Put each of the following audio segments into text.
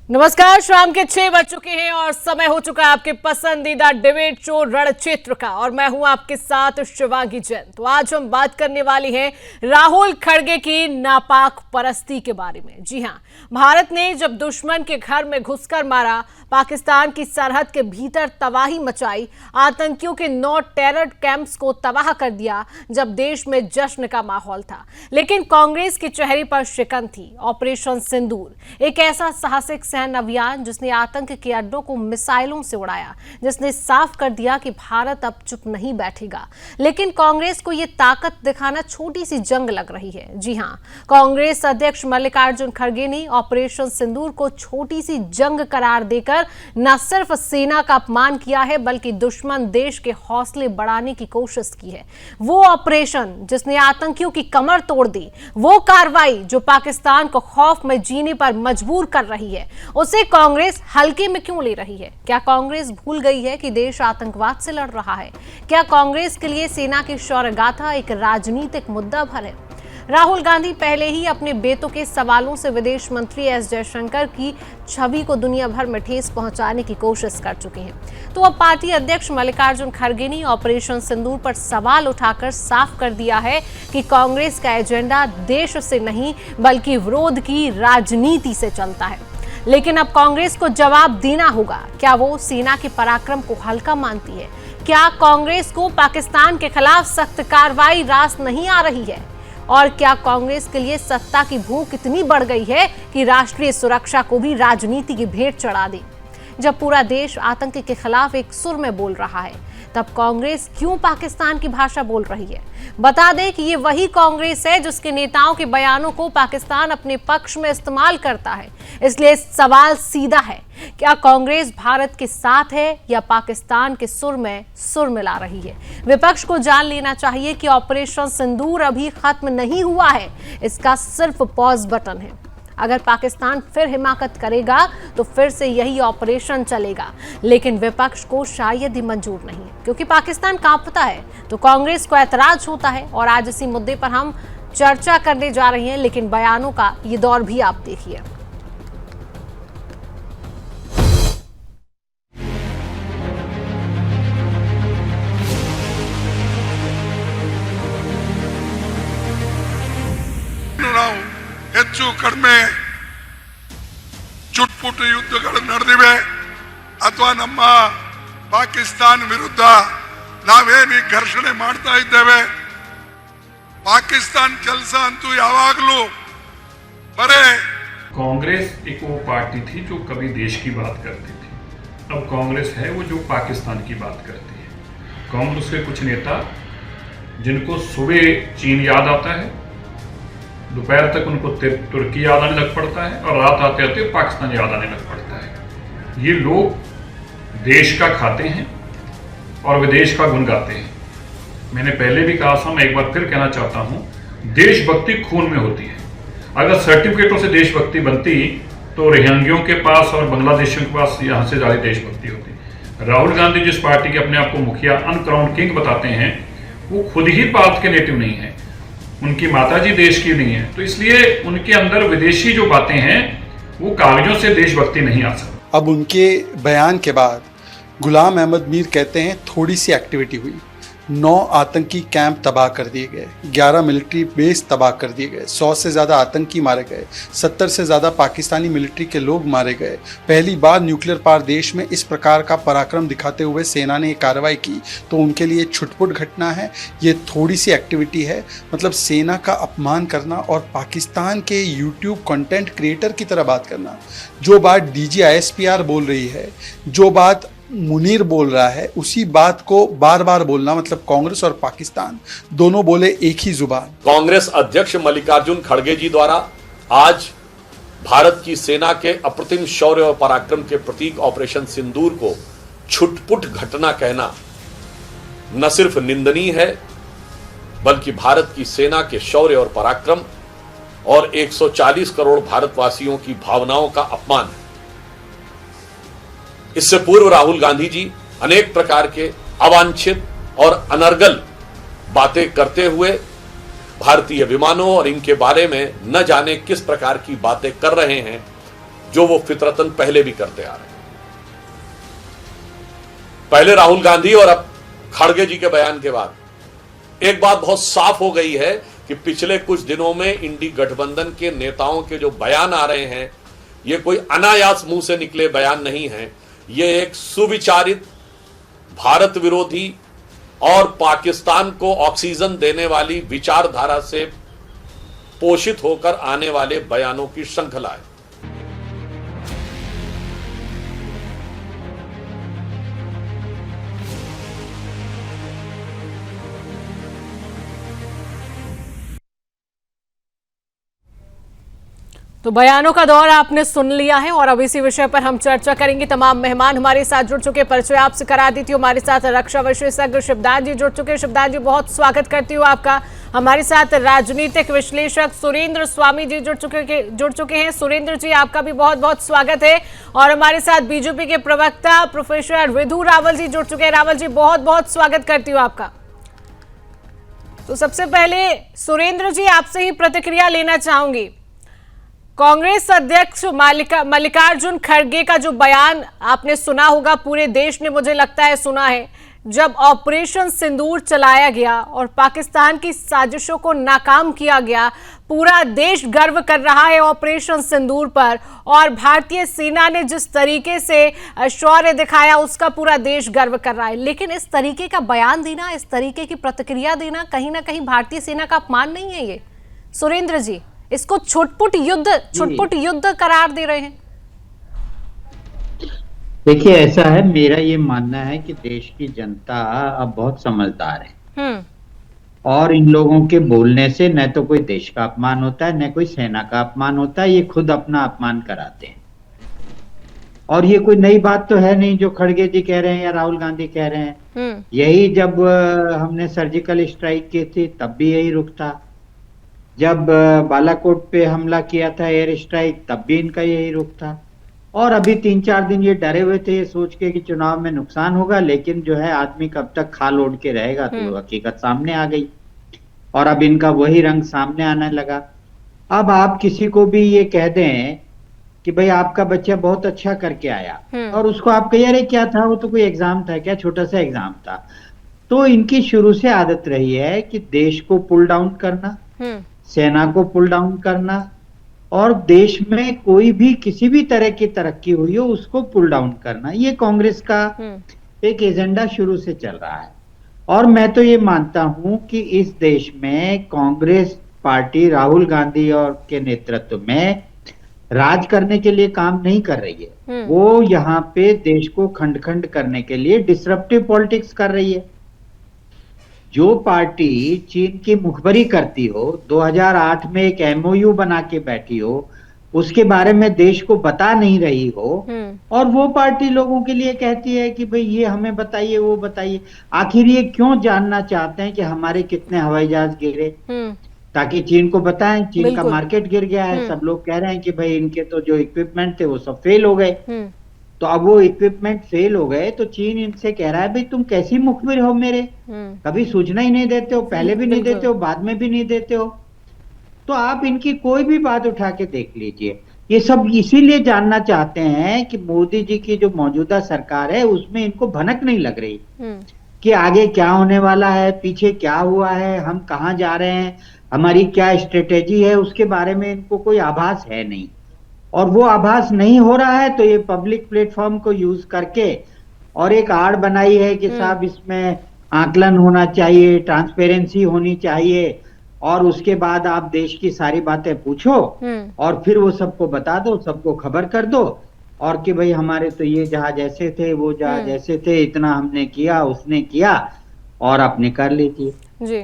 नमस्कार, शाम के 6 बज चुके हैं और समय हो चुका है आपके पसंदीदा डिबेट शो रणक्षेत्र का। और मैं हूं आपके साथ शिवांगी जैन। तो आज हम बात करने वाली हैं राहुल खड़गे की नापाक परस्ती के बारे में। जी हां, भारत ने जब दुश्मन के घर में घुसकर मारा, पाकिस्तान की सरहद के भीतर तबाही मचाई, आतंकियों के 9 टेरर कैंप्स को तबाह कर दिया, जब देश में जश्न का माहौल था, लेकिन कांग्रेस के चेहरे पर शिकन थी। ऑपरेशन सिंदूर, एक ऐसा साहसिक सैन्य अभियान जिसने आतंक के अड्डों को मिसाइलों से उड़ाया, जिसने साफ कर दिया कि भारत अब चुप नहीं बैठेगा। लेकिन कांग्रेस को यह ताकत दिखाना छोटी सी जंग लग रही है। जी हां, कांग्रेस अध्यक्ष मल्लिकार्जुन खड़गे ने ऑपरेशन सिंदूर को छोटी सी जंग करार देकर न सिर्फ सेना का अपमान किया है, बल्कि दुश्मन देश के हौसले बढ़ाने की कोशिश की है। वो ऑपरेशन जिसने आतंकियों की कमर तोड़ दी, वो कार्रवाई जो पाकिस्तान को खौफ में जीने पर मजबूर कर रही है, उसे कांग्रेस हल्के में क्यों ले रही है? क्या कांग्रेस भूल गई है कि देश आतंकवाद से लड़ रहा है? क्या कांग्रेस के लिए सेना की शौर्य गाथा एक राजनीतिक मुद्दा भर है? राहुल गांधी पहले ही अपने बेतों के सवालों से विदेश मंत्री एस जयशंकर की छवि को दुनिया भर में ठेस पहुंचाने की कोशिश कर चुके हैं। तो अब पार्टी अध्यक्ष मल्लिकार्जुन खड़गे ने ऑपरेशन सिंदूर पर सवाल उठाकर साफ कर दिया है कि कांग्रेस का एजेंडा देश से नहीं बल्कि विरोध की राजनीति से चलता है। लेकिन अब कांग्रेस को जवाब देना होगा। क्या वो सेना के पराक्रम को हल्का मानती है? क्या कांग्रेस को पाकिस्तान के खिलाफ सख्त कार्रवाई रास नहीं आ रही है? और क्या कांग्रेस के लिए सत्ता की भूख इतनी बढ़ गई है कि राष्ट्रीय सुरक्षा को भी राजनीति की भेंट चढ़ा दी? जब पूरा देश आतंक के खिलाफ एक सुर में बोल रहा है, तब कांग्रेस क्यों पाकिस्तान की भाषा बोल रही है? बता दें कि ये वही कांग्रेस है जिसके नेताओं के बयानों को पाकिस्तान अपने पक्ष में इस्तेमाल करता है। इसलिए सवाल सीधा है, क्या कांग्रेस भारत के साथ है या पाकिस्तान के सुर में सुर मिला रही है? विपक्ष को जान लेना चाहिए कि ऑपरेशन सिंदूर अभी खत्म नहीं हुआ है, इसका सिर्फ पॉज बटन है। अगर पाकिस्तान फिर हिमाकत करेगा तो फिर से यही ऑपरेशन चलेगा, लेकिन विपक्ष को शायद ही मंजूर नहीं है, क्योंकि पाकिस्तान कांपता है तो कांग्रेस को ऐतराज होता है। और आज इसी मुद्दे पर हम चर्चा करने जा रहे हैं, लेकिन बयानों का ये दौर भी आप देखिए। ಹೆಚ್ಚು ಕಡಿಮೆ ಚುಟ್ಪುಟ್ ಯುದ್ಧಗಳು ನಡೆದಿವೆ ಅಥವಾ ನಮ್ಮ ಪಾಕಿಸ್ತಾನ ವಿರುದ್ಧ ನಾವೇನು ಘರ್ಷಣೆ ಮಾಡ್ತಾ ಇದ್ದೇವೆ, ಪಾಕಿಸ್ತಾನ ಕೆಲಸ ಅಂತೂ ಯಾವಾಗಲೂ ಬರೇ। कांग्रेस एक वो पार्टी थी जो कभी देश की बात करती थी। अब कांग्रेस है वो जो पाकिस्तान की बात करती है। कांग्रेस के कुछ नेता जिनको सुबह चीन याद आता है, दोपहर तक उनको तुर्की याद आने लग पड़ता है और रात आते आते पाकिस्तान याद आने लग पड़ता है। ये लोग देश का खाते हैं और विदेश का गुण गाते हैं। मैंने पहले भी कहा था, मैं एक बार फिर कहना चाहता हूं, देशभक्ति खून में होती है। अगर सर्टिफिकेटों से देशभक्ति बनती तो रोहिंग्यों के पास और बांग्लादेशियों के पास यहाँ से ज़्यादा देशभक्ति होती। राहुल गांधी जिस पार्टी के अपने आप को मुखिया अनक्राउंड किंग बताते हैं, वो खुद ही भारत के नेटिव नहीं है, उनकी माताजी देश की नहीं है, तो इसलिए उनके अंदर विदेशी जो बातें हैं वो कागजों से देशभक्ति नहीं आ सकती। अब उनके बयान के बाद गुलाम अहमद मीर कहते हैं थोड़ी सी एक्टिविटी हुई, 9 आतंकी कैंप तबाह कर दिए गए, 11 मिलिट्री बेस तबाह कर दिए गए, 100 से ज़्यादा आतंकी मारे गए, 70 से ज़्यादा पाकिस्तानी मिलिट्री के लोग मारे गए। पहली बार न्यूक्लियर पावर देश में इस प्रकार का पराक्रम दिखाते हुए सेना ने कार्रवाई की, तो उनके लिए छुटपुट घटना है, ये थोड़ी सी एक्टिविटी है। मतलब सेना का अपमान करना और पाकिस्तान के यूट्यूब कंटेंट क्रिएटर की तरह बात करना। जो बात DGISPR बोल रही है, जो बात मुनीर बोल रहा है, उसी बात को बार बार बोलना, मतलब कांग्रेस और पाकिस्तान दोनों बोले एक ही जुबान। कांग्रेस अध्यक्ष मल्लिकार्जुन खड़गे जी द्वारा आज भारत की सेना के अप्रतिम शौर्य और पराक्रम के प्रतीक ऑपरेशन सिंदूर को छुटपुट घटना कहना न सिर्फ निंदनीय है, बल्कि भारत की सेना के शौर्य और पराक्रम और 140 करोड़ भारतवासियों की भावनाओं का अपमान है। इससे पूर्व राहुल गांधी जी अनेक प्रकार के अवांछित और अनर्गल बातें करते हुए भारतीय विमानों और इनके बारे में न जाने किस प्रकार की बातें कर रहे हैं, जो वो फितरतन पहले भी करते आ रहे हैं। पहले राहुल गांधी और अब खड़गे जी के बयान के बाद एक बात बहुत साफ हो गई है कि पिछले कुछ दिनों में इंडी गठबंधन के नेताओं के जो बयान आ रहे हैं, ये कोई अनायास मुंह से निकले बयान नहीं है। ये एक सुविचारित, भारत विरोधी और पाकिस्तान को ऑक्सीजन देने वाली विचारधारा से पोषित होकर आने वाले बयानों की श्रृंखला है। तो बयानों का दौर आपने सुन लिया है और अब इसी विषय पर हम चर्चा करेंगे। तमाम मेहमान हमारे साथ जुड़ चुके, परिचय आपसे करा दी थी। हमारे साथ रक्षा विशेषज्ञ शिवदान जी जुड़ चुके। शिवदान जी, बहुत स्वागत करती हूँ आपका। हमारे साथ राजनीतिक विश्लेषक सुरेंद्र स्वामी जी जुड़ चुके हैं। सुरेंद्र जी, आपका भी बहुत बहुत स्वागत है। और हमारे साथ बीजेपी के प्रवक्ता प्रोफेसर विधु रावल जी जुड़ चुके हैं। रावल जी, बहुत बहुत स्वागत करती हूँ आपका। तो सबसे पहले सुरेंद्र जी, आपसे ही प्रतिक्रिया लेना चाहूंगी। कांग्रेस अध्यक्ष मल्लिकार्जुन खड़गे का जो बयान आपने सुना होगा, पूरे देश ने मुझे लगता है सुना है। जब ऑपरेशन सिंदूर चलाया गया और पाकिस्तान की साजिशों को नाकाम किया गया, पूरा देश गर्व कर रहा है ऑपरेशन सिंदूर पर। और भारतीय सेना ने जिस तरीके से शौर्य दिखाया, उसका पूरा देश गर्व कर रहा है। लेकिन इस तरीके का बयान देना, इस तरीके की प्रतिक्रिया देना कहीं ना कहीं भारतीय सेना का अपमान नहीं है ये? सुरेंद्र जी, इसको छुटपुट युद्ध करार दे रहे हैं। देखिए, ऐसा है, मेरा ये मानना है कि देश की जनता अब बहुत समझदार है और इन लोगों के बोलने से न तो कोई देश का अपमान होता है, न कोई सेना का अपमान होता है। ये खुद अपना अपमान कराते हैं। और ये कोई नई बात तो है नहीं जो खड़गे जी कह रहे हैं या राहुल गांधी कह रहे हैं। यही जब हमने सर्जिकल स्ट्राइक की थी तब भी यही रुख था। जब बालाकोट पे हमला किया था, एयर स्ट्राइक, तब भी इनका यही रुख था। और अभी 3-4 दिन ये डरे हुए थे ये सोच के कि चुनाव में नुकसान होगा, लेकिन जो है आदमी कब तक खाल ओढ़ के रहेगा, तो हकीकत सामने आ गई और अब इनका वही रंग सामने आने लगा। अब आप किसी को भी ये कह दें कि भाई आपका बच्चा बहुत अच्छा करके आया और उसको आप कहिए अरे क्या था, वो तो कोई एग्जाम था क्या, छोटा सा एग्जाम था। तो इनकी शुरू से आदत रही है कि देश को पुल डाउन करना, सेना को पुल डाउन करना, और देश में कोई भी किसी भी तरह की तरक्की हुई हो उसको पुल डाउन करना। ये कांग्रेस का एक एजेंडा शुरू से चल रहा है। और मैं तो ये मानता हूं कि इस देश में कांग्रेस पार्टी राहुल गांधी और के नेतृत्व में राज करने के लिए काम नहीं कर रही है। वो यहाँ पे देश को खंड खंड करने के लिए डिसरप्टिव पॉलिटिक्स कर रही है। जो पार्टी चीन की मुखबरी करती हो, 2008 में एक एमओयू बना के बैठी हो, उसके बारे में देश को बता नहीं रही हो, और वो पार्टी लोगों के लिए कहती है कि भाई ये हमें बताइए, वो बताइए। आखिर ये क्यों जानना चाहते हैं कि हमारे कितने हवाई जहाज गिरे, ताकि चीन को बताएं चीन का मार्केट गिर गया है। सब लोग कह रहे हैं कि भाई इनके तो जो इक्विपमेंट थे वो सब फेल हो गए। तो अब वो इक्विपमेंट फेल हो गए तो चीन इनसे कह रहा है भाई तुम कैसी मुखबिर हो मेरे, कभी सूचना ही नहीं देते हो, पहले भी नहीं देते हो, बाद में भी नहीं देते हो। तो आप इनकी कोई भी बात उठा के देख लीजिए, ये सब इसीलिए जानना चाहते हैं कि मोदी जी की जो मौजूदा सरकार है उसमें इनको भनक नहीं लग रही कि आगे क्या होने वाला है, पीछे क्या हुआ है, हम कहाँ जा रहे हैं, हमारी क्या स्ट्रेटेजी है, उसके बारे में इनको कोई आभास है नहीं। और वो आभास नहीं हो रहा है तो ये पब्लिक प्लेटफॉर्म को यूज करके और एक आड़ बनाई है कि साहब इसमें आकलन होना चाहिए, ट्रांसपेरेंसी होनी चाहिए, और उसके बाद आप देश की सारी बातें पूछो और फिर वो सबको बता दो, सबको खबर कर दो, और कि भाई हमारे तो ये जहाज ऐसे थे, वो जहाज ऐसे थे, इतना हमने किया, उसने किया, और आपने कर लीजिए।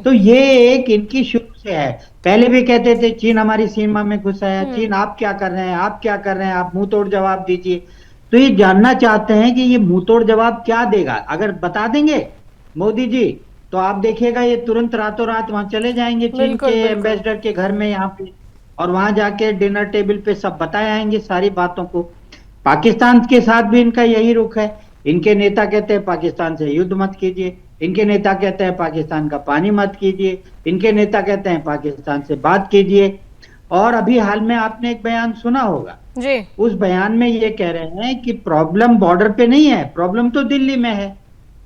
तो ये एक इनकी शुरू से है। पहले भी कहते थे चीन हमारी सीमा में घुसा है, चीन आप क्या कर रहे हैं, आप क्या कर रहे हैं, आप मुंह तोड़ जवाब दीजिए। तो ये जानना चाहते हैं कि ये मुंह तोड़ जवाब क्या देगा। अगर बता देंगे मोदी जी तो आप देखिएगा ये तुरंत रातों रात वहां चले जाएंगे चीन के एम्बेसडर के घर में यहाँ पे, और वहां जाके डिनर टेबल पे सब बताए आएंगे सारी बातों को। पाकिस्तान के साथ भी इनका यही रुख है। इनके नेता कहते हैं पाकिस्तान से युद्ध मत कीजिए, इनके नेता कहते हैं पाकिस्तान का पानी मत कीजिए, इनके नेता कहते हैं पाकिस्तान से बात कीजिए। और अभी हाल में आपने एक बयान सुना होगा जी। उस बयान में ये कह रहे हैं कि प्रॉब्लम बॉर्डर पे नहीं है, प्रॉब्लम तो दिल्ली में है।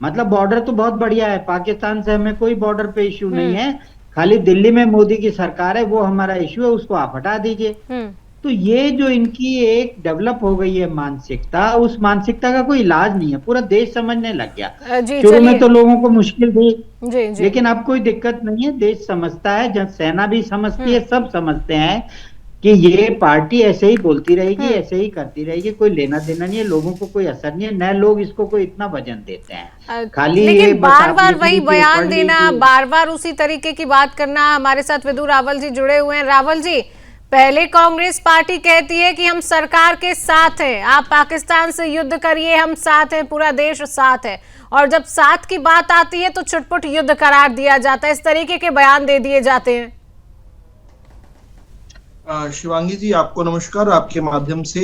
मतलब बॉर्डर तो बहुत बढ़िया है, पाकिस्तान से हमें कोई बॉर्डर पे इश्यू नहीं है, खाली दिल्ली में मोदी की सरकार है, वो हमारा इश्यू है, उसको आप हटा दीजिए। तो ये जो इनकी एक डेवलप हो गई है मानसिकता, उस मानसिकता का कोई इलाज नहीं है, पूरा देश समझने लग गया। शुरू में तो लोगों को मुश्किल थी, लेकिन अब कोई दिक्कत नहीं है, देश समझता है, जब सेना भी समझती है, सब समझते हैं कि ये पार्टी ऐसे ही बोलती रहेगी, ऐसे ही करती रहेगी, कोई लेना देना नहीं है, लोगों को कोई असर नहीं है, न लोग इसको कोई इतना वजन देते हैं। खाली लेकिन बार बार वही बयान देना, बार बार उसी तरीके की बात करना। हमारे साथ विदु रावल जी जुड़े हुए हैं। रावल जी, पहले कांग्रेस पार्टी कहती है कि हम सरकार के साथ हैं, आप पाकिस्तान से युद्ध करिए, हम साथ हैं, पूरा देश साथ है, और जब साथ की बात आती है तो छुटपुट युद्ध करार दिया जाता है, इस तरीके के बयान दे दिए जाते हैं। शिवांगी जी, आपको नमस्कार। आपके माध्यम से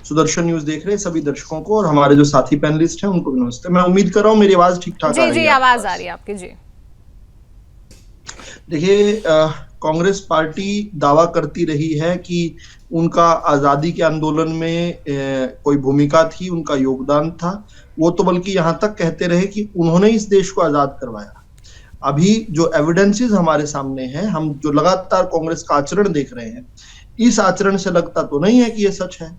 सुदर्शन न्यूज देख रहे सभी दर्शकों को और हमारे जो साथी पैनलिस्ट हैं उनको भी नमस्ते। मैं उम्मीद कर रहा हूँ मेरी आवाज ठीक ठाक आ रही है। जी, आवाज आ रही है आपकी। जी देखिए, कांग्रेस पार्टी दावा करती रही है कि उनका आजादी के आंदोलन में कोई भूमिका थी, उनका योगदान था। वो तो बल्कि यहाँ तक कहते रहे कि उन्होंने इस देश को आजाद करवाया। अभी जो एविडेंसेस हमारे सामने हैं, हम जो लगातार कांग्रेस का आचरण देख रहे हैं, इस आचरण से लगता तो नहीं है कि ये सच है।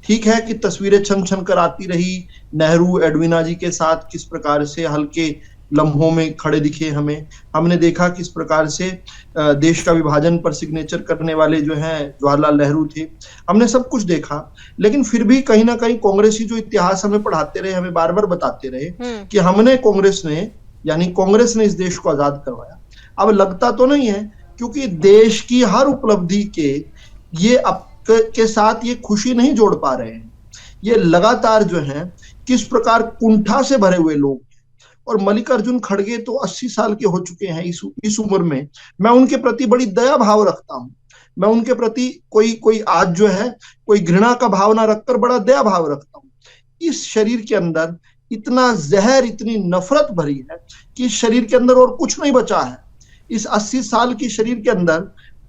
ठीक है कि तस्वीरें छन छन कर आती रही, नेहरू एडविना जी के साथ किस प्रकार से हल्के लम्हों में खड़े दिखे हमें, हमने देखा किस प्रकार से देश का विभाजन पर सिग्नेचर करने वाले जो हैं जवाहरलाल नेहरू थे, हमने सब कुछ देखा। लेकिन फिर भी कहीं ना कहीं कांग्रेसी जो इतिहास हमें पढ़ाते रहे, हमें बार बार बताते रहे कि कांग्रेस ने इस देश को आजाद करवाया। अब लगता तो नहीं है, क्योंकि देश की हर उपलब्धि के साथ ये खुशी नहीं जोड़ पा रहे हैं। ये लगातार जो है किस प्रकार कुंठा से भरे हुए लोग, और मल्लिकार्जुन खड़गे तो 80 साल के हो चुके हैं इस उम्र में। मैं उनके प्रति बड़ी दया भाव रखता हूं, मैं उनके प्रति कोई आज जो है कोई घृणा का भावना रखकर बड़ा दया भाव रखता हूं। इस शरीर के अंदर इतना जहर, इतनी नफरत भरी है कि इस शरीर के अंदर और कुछ नहीं बचा है। इस 80 साल की शरीर के अंदर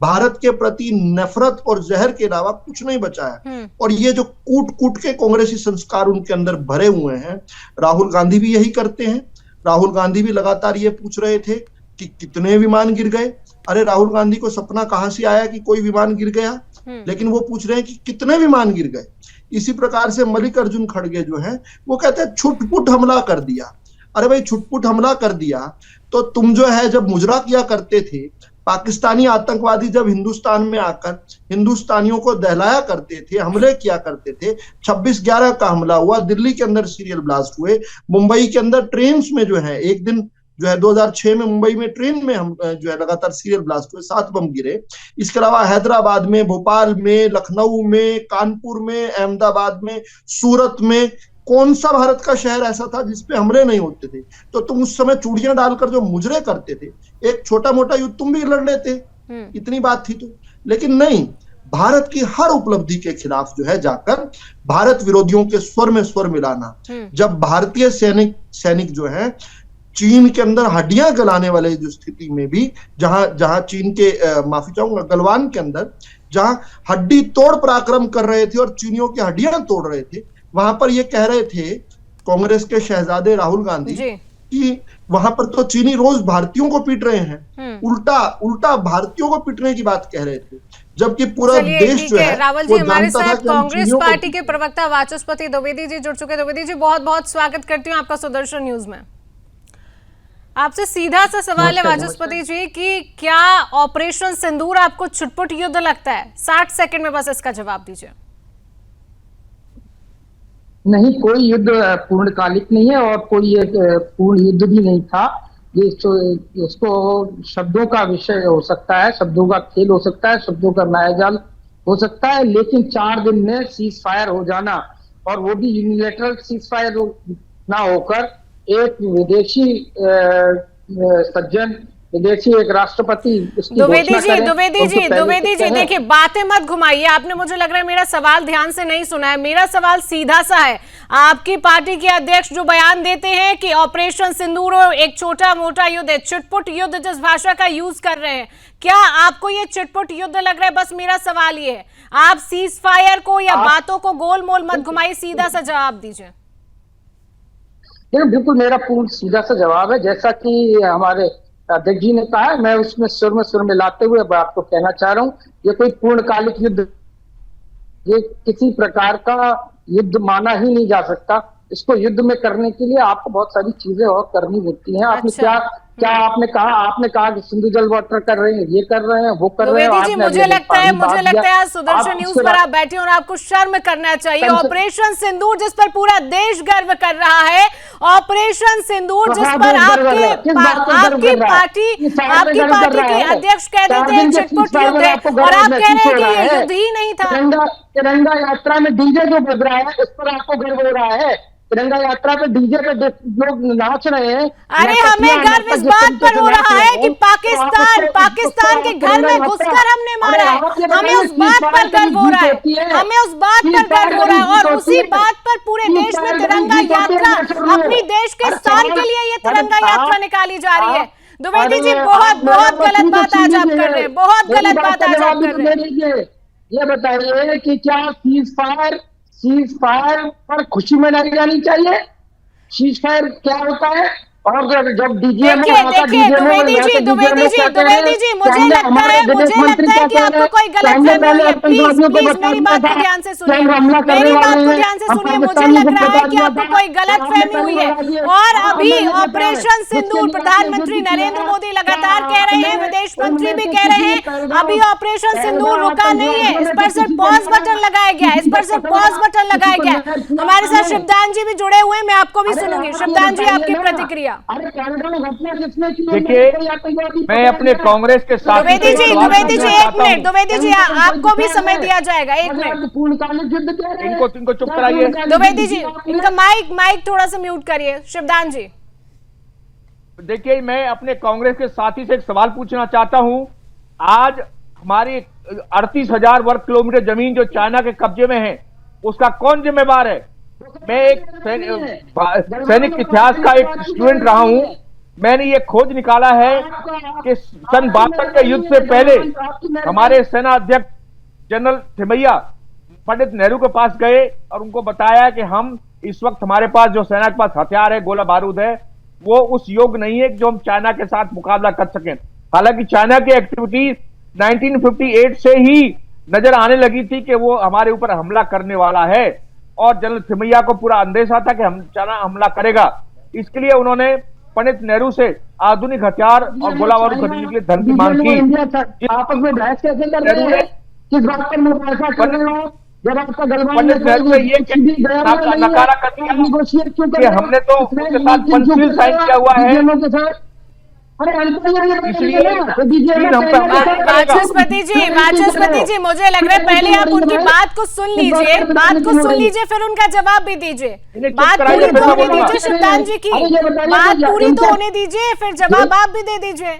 भारत के प्रति नफरत और जहर के अलावा कुछ नहीं बचा है। और ये जो कूट कूट के कांग्रेसी संस्कार उनके अंदर भरे हुए हैं, राहुल गांधी भी यही करते हैं। राहुल गांधी भी लगातार ये पूछ रहे थे कि कितने विमान गिर गए। अरे राहुल गांधी को सपना कहां से आया कि कोई विमान गिर गया, लेकिन वो पूछ रहे हैं कि कितने विमान गिर गए। इसी प्रकार से मल्लिकार्जुन खड़गे जो है वो कहते हैं छुटपुट हमला कर दिया। अरे भाई, छुटपुट हमला कर दिया तो तुम जो है जब मुजरा किया करते थे, पाकिस्तानी आतंकवादी जब हिंदुस्तान में आकर हिंदुस्तानियों को दहलाया करते थे, हमले किया करते थे, 26/11 का हमला हुआ, दिल्ली के अंदर सीरियल ब्लास्ट हुए, मुंबई के अंदर ट्रेन में जो है एक दिन जो है 2006 में मुंबई में ट्रेन में हम जो है लगातार सीरियल ब्लास्ट हुए, 7 बम गिरे। इसके अलावा हैदराबाद में, भोपाल में, लखनऊ में, कानपुर में, अहमदाबाद में, सूरत में, कौन सा भारत का शहर ऐसा था जिसपे हमले नहीं होते थे? तो तुम उस समय चूड़ियां डालकर जो मुजरे करते थे, एक छोटा मोटा युद्ध तुम भी लड़ लेते, इतनी बात थी तो। लेकिन नहीं, भारत की हर उपलब्धि के खिलाफ जो है जाकर भारत विरोधियों के स्वर में स्वर मिलाना। जब भारतीय सैनिक जो है चीन के अंदर हड्डियां गलाने वाले जो स्थिति में भी, जहां चीन के माफी चाहूंगा गलवान के अंदर जहां हड्डी तोड़ पराक्रम कर रहे थे और चीनियों की हड्डियां तोड़ रहे थे, वहां पर ये कह रहे थे कांग्रेस के शहजादे राहुल गांधी कि वहां पर तो चीनी रोज भारतीयों को पीट रहे हैं, उल्टा भारतीयों को पीटने की बात कह रहे थे, जबकि पूरा देश जो है रावल जी हमारे साथ कांग्रेस पार्टी के प्रवक्ता वाचस्पति द्विवेदी जी जुड़ चुके। द्विवेदी जी, बहुत बहुत स्वागत करती हूँ आपका सुदर्शन न्यूज में। आपसे सीधा सा सवाल है वाचस्पति जी कि क्या ऑपरेशन सिंदूर आपको छुटपुट युद्ध लगता है? 60 सेकंड में बस इसका जवाब दीजिए। नहीं, कोई युद्ध पूर्णकालिक नहीं है और कोई एक पूर्ण युद्ध भी नहीं था। ये इसको शब्दों का विषय हो सकता है, शब्दों का खेल हो सकता है, शब्दों का मायाजाल हो सकता है, लेकिन 4 दिन में सीज फायर हो जाना, और वो भी यूनिलैटरल सीज फायर ना होकर एक विदेशी सज्जन, विदेशी एक राष्ट्रपति द्विवेदी जी देखिए, बातें मत घुमाइए। आपने, मुझे लग रहा है मेरा सवाल ध्यान से नहीं सुना है। मेरा सवाल सीधा सा है, आपकी पार्टी के अध्यक्ष जो बयान देते हैं कि ऑपरेशन सिंदूर एक छोटा मोटा युद्ध है, चिटपुट युद्ध जिस भाषा का यूज कर रहे हैं, क्या आपको ये चिटपुट युद्ध लग रहा है? बस मेरा सवाल ये है, आप सीज फायर को या बातों को गोल मोल मत घुमाइए, सीधा सा जवाब दीजिए। बिल्कुल मेरा पूर्ण सीधा सा जवाब है, जैसा कि हमारे अध्यक्ष जी ने कहा है, मैं उसमें सुर में लाते हुए आपको कहना चाह रहा हूँ, ये कोई पूर्णकालिक युद्ध, ये किसी प्रकार का युद्ध माना ही नहीं जा सकता। इसको युद्ध में करने के लिए आपको बहुत सारी चीजें और करनी होती हैं। आपने क्या आपने कहा कि सिंधु जल वाटर कर रहे हैं, ये कर रहे हैं, वो कर रहे हैं। जी, मुझे लगता है आज सुदर्शन न्यूज पर आप बैठे और आपको शर्म करना चाहिए। ऑपरेशन सिंदूर जिस पर पूरा देश गर्व कर रहा है, ऑपरेशन सिंदूर जिस पर आपकी पार्टी के अध्यक्ष कह देते हैं चिटपुट युद्ध है, और आप कह रहे हैं कि ये युद्ध ही नहीं था। तिरंगा यात्रा में डीजे जो बज रहा है, इस पर आपको गर्व हो रहा है? तिरंगा यात्रा पे डीजे पे लोग नाच रहे हैं। अरे हमें गर्व इस बात पर हो रहा है कि पाकिस्तान के घर में घुसकर हमने मारा है, हमें उस बात पर गर्व हो रहा है, हमें उस बात पर गर्व हो रहा है, और उसी बात पर पूरे देश में तिरंगा यात्रा, अपनी देश के स्थान के लिए ये तिरंगा यात्रा निकाली जा रही है। द्विवेदी जी, बहुत गलत बात आज आप कर रहे हैं, बहुत गलत बात आज आप कर रहे हैं। ये बताइए कि क्या सीज फायर पर खुशी मनाई जानी चाहिए? सीज फायर क्या होता है? और जब डीजीएम द्विवेदी जी, मुझे लगता है कि आपको कोई गलतफहमी हुई है। प्लीज मेरी बात को ध्यान से सुनिए, मुझे लग रहा है कि आपको कोई गलतफहमी हुई है। और अभी ऑपरेशन सिंदूर प्रधानमंत्री नरेंद्र मोदी लगातार कह रहे हैं, विदेश मंत्री भी कह रहे हैं, अभी ऑपरेशन सिंदूर रुका नहीं है, इस पर सिर्फ पॉज बटन लगाया गया है, हमारे साथ शिवदान जी भी जुड़े हुए हैं, मैं आपको भी सुनूंगी। शिवदान जी, आपकी प्रतिक्रिया। देखिए, मैं अपने कांग्रेस के साथ द्विवेदी जी, एक मिनट, द्विवेदी जी आपको भी समय दिया जाएगा, एक मिनट। इनको चुप कराइए। द्विवेदी जी, इनका माइक थोड़ा सा म्यूट करिए। शिवदान जी, देखिए, मैं अपने कांग्रेस के साथी से एक सवाल पूछना चाहता हूं। आज हमारी 38,000 वर्ग किलोमीटर जमीन जो चाइना के कब्जे में है, उसका कौन जिम्मेवार है? मैं एक सैनिक इतिहास का एक स्टूडेंट रहा हूं। मैंने ये खोज निकाला है कि सन 62 के युद्ध से पहले हमारे सेना अध्यक्ष जनरल थिमैया पंडित नेहरू के पास गए और उनको बताया कि हम इस वक्त हमारे पास जो सेना के पास हथियार है, गोला बारूद है, वो उस योग्य नहीं है जो हम चाइना के साथ मुकाबला कर सकें। हालांकि चाइना की एक्टिविटी 1958 से ही नजर आने लगी थी कि वो हमारे ऊपर हमला करने वाला है, और जनरल थिमैया को पूरा अंदेशा था कि चाइना हमला करेगा। इसके लिए उन्होंने पंडित नेहरू से आधुनिक हथियार और गोला बारूद खरीदने के लिए धन की मांग की। आपस में बहस कैसे कर रहे हैं? किस बात पर मुबासा कर रहे हो? जब आपका पंडित नेहरू ने ये नकारा कर दिया कि हमने तो उसके साथ पंचशील साइन किया हुआ है। वाचस्पति जी, मुझे लग रहा है पहले आप उनकी बात को सुन लीजिए, फिर उनका जवाब भी दीजिए। बात पूरी तो होने दीजिए शिवदान जी की, बात पूरी तो होने दीजिए, फिर जवाब आप भी दे दीजिए।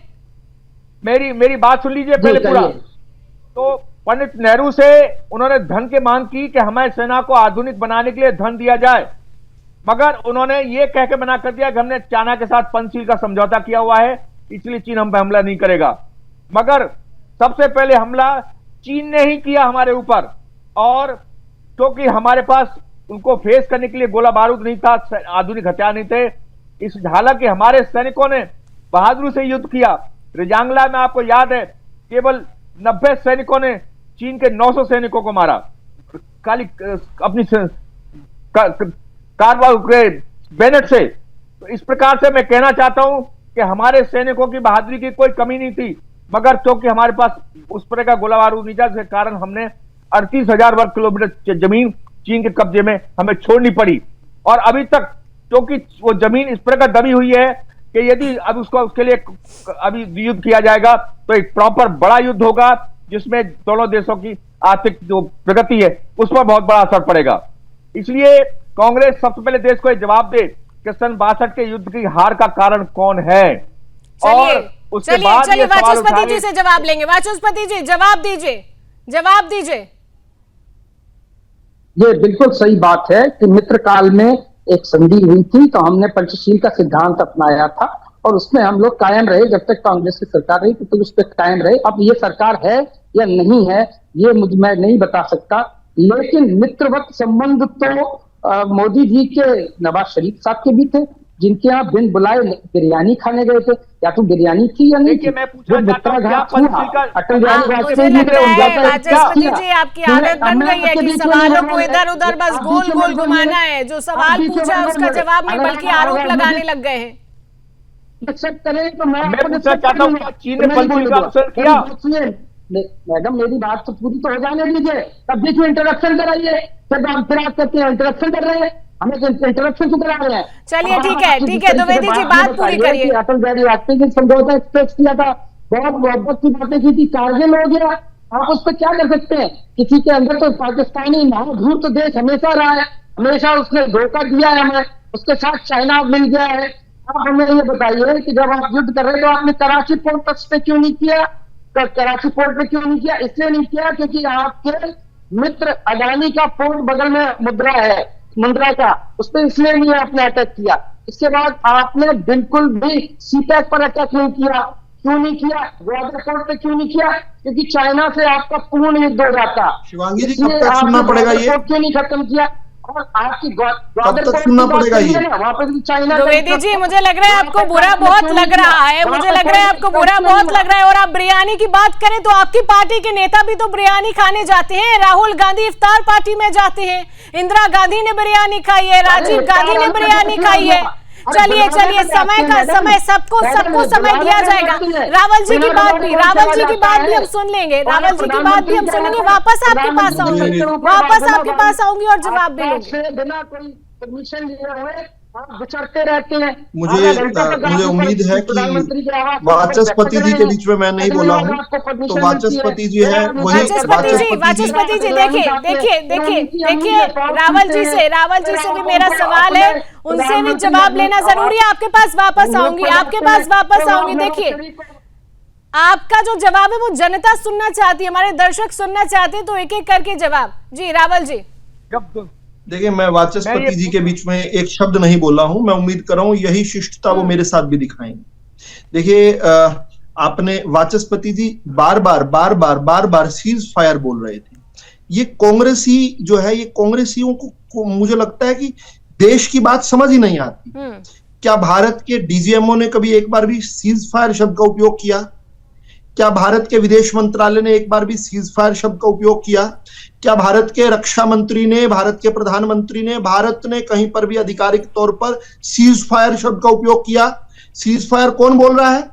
मेरी बात सुन लीजिए पहले पूरा। तो पंडित नेहरू से उन्होंने धन की मांग की कि हमारी सेना को आधुनिक बनाने के लिए धन दिया जाए, मगर उन्होंने ये कह के मना कर दिया कि हमने चाइना के साथ पंचशील का समझौता किया हुआ है, इसलिए चीन हम पे हमला नहीं करेगा। मगर सबसे पहले हमला चीन ने ही किया हमारे ऊपर, और क्योंकि हमारे पास उनको फेस करने के लिए गोला बारूद नहीं था, आधुनिक हथियार नहीं थे, इस हालांकि हमारे सैनिकों ने बहादुरी से युद्ध किया। रिजांगला में आपको याद है केवल 90 सैनिकों ने चीन के 900 सैनिकों को मारा, खाली अपनी कारवाई के बैनर से। तो इस प्रकार से मैं कहना चाहता हूं कि हमारे सैनिकों की बहादुरी की कोई कमी नहीं थी, मगर क्योंकि हमारे पास उस तरह का गोला बारूद नहीं था, जिसके कारण हमने 38,000 वर्ग किलोमीटर जमीन चीन के कब्जे में हमें छोड़नी पड़ी। और अभी तक क्योंकि वो जमीन इस प्रकार दबी हुई है कि यदि अब उसके लिए अभी युद्ध किया जाएगा तो एक प्रॉपर बड़ा युद्ध होगा, जिसमें दोनों देशों की आर्थिक जो प्रगति है उस पर बहुत बड़ा असर पड़ेगा। इसलिए कांग्रेस सबसे पहले देश को जवाब दे कि सन 62 के युद्ध की हार का कारण कौन है। और उसके बाद वाचस्पति जी से जवाब लेंगे। वाचस्पति जी जवाब दीजिए। ये बिल्कुल सही बात है कि मित्र काल में एक संधि हुई थी, तो हमने पंचशील का सिद्धांत अपनाया था और उसमें हम लोग कायम रहे। जब तक कांग्रेस की सरकार रही तो उस पर कायम रहे। अब ये सरकार है या नहीं है ये मैं नहीं बता सकता, लेकिन मित्रवत संबंध तो मोदी जी के नवाज शरीफ साहब के भी थे, जिनके यहाँ बिन बुलाए बिरयानी खाने गए थे। या तो बिरयानी थी या नहीं थी। मैं पूछना चाहता हूं, क्या मुझे लगता है वाचस्पति जी आपकी आदत बन गई है कि सवालों को इधर उधर बस गोल गोल घुमाना है, जो सवाल पूछा है उसका जवाब नहीं बल्कि आरोप लगाने लग गए हैं। करें तो मैं पूछना चाहता हूँ, चीन ने पंचशील का अवसर किया? मैडम मेरी बात तो पूरी तो हो जाने दीजिए, तब बीच में इंटरप्शन कराइए। फिर आप कहते हैं इंटरप्शन कर रहे हैं, हमें इंटरप्शन क्यों करा रहे हैं? चलिए ठीक है द्विवेदी जी बात पूरी करिए। अटल बिहारी वाजपेयी ने समझौता एक्सप्रेस किया था, बहुत मोहब्बत की बातें की थी, कारगिल हो गया, आप उस पर क्या कर सकते हैं? किसी के अंदर तो पाकिस्तानी महाधूर्त देश हमेशा रहा है, हमेशा उसने धोखा दिया है हमें, उसके साथ चाइना मिल गया है। आप हमें ये बताइए कि जब आप युद्ध कर रहे तो आपने कराची पोर्ट पे क्यों नहीं किया? कराची पोर्ट पे क्यों नहीं किया? इसलिए नहीं किया क्योंकि आपके मित्र अडानी का पोर्ट बगल में मुंद्रा का, उस पर इसलिए नहीं आपने अटैक किया। इसके बाद आपने बिल्कुल भी सीपैक पर अटैक नहीं किया। क्यों नहीं किया? ग्वादर पोर्ट पे क्यों नहीं किया? क्योंकि चाइना से आपका पूर्ण युद्ध हो जाता। शिवांगी जी कब तक सुनना पड़ेगा ये? क्यों नहीं खत्म किया? और आपकी कब तक सुनना पड़ेगा ये? वहां पर चाइना। द्विवेदी जी मुझे लग रहा है आपको बुरा बहुत लग रहा है, मुझे लग रहा है आपको बुरा बहुत लग रहा है। और आप बिरयानी की बात करें तो आपकी पार्टी के नेता भी तो बिरयानी खाने जाते हैं। राहुल गांधी इफ्तार पार्टी में जाते हैं, इंदिरा गांधी ने बिरयानी खाई है, राजीव गांधी ने बिरयानी खाई है। चलिए समय सबको समय दिया जाएगा। रावल जी की बात भी हम सुन लेंगे, वापस आपके पास आऊंगी और जवाब भी लूंगी। बिना कोई परमिशन लिए हुए आप विचरते रहते हैं। मुझे उम्मीद है कि वाचस्पति जी के बीच में मैं नहीं बोला हूँ, तो वाचस्पति जी है वही। वाचस्पति जी देखिए रावल जी से भी मेरा सवाल है, उनसे भी जवाब लेना जरूरी है। आपके पास वापस आऊंगी। देखिए आपका जो जवाब है वो जनता सुनना चाहती है, हमारे दर्शक सुनना चाहते हैं, तो एक एक करके जवाब। जी रावल जी। देखिए मैं वाचस्पति जी के बीच में एक शब्द नहीं बोला हूं। मैं उम्मीद कर रहा हूं यही शिष्टता वो मेरे साथ भी दिखाएंगे। देखिए आपने वाचस्पति जी बार बार सीज फायर बोल रहे थे। ये कांग्रेसी जो है, ये कांग्रेसियों को मुझे लगता है कि देश की बात समझ ही नहीं आती। क्या भारत के डीजीएमओ ने कभी एक बार भी सीज फायर शब्द का उपयोग किया? क्या भारत के विदेश मंत्रालय ने एक बार भी सीज फायर शब्द का उपयोग किया? क्या भारत के रक्षा मंत्री ने, भारत के प्रधानमंत्री ने, भारत ने कहीं पर भी आधिकारिक तौर पर सीज फायर शब्द का उपयोग किया? सीज फायर कौन बोल रहा है?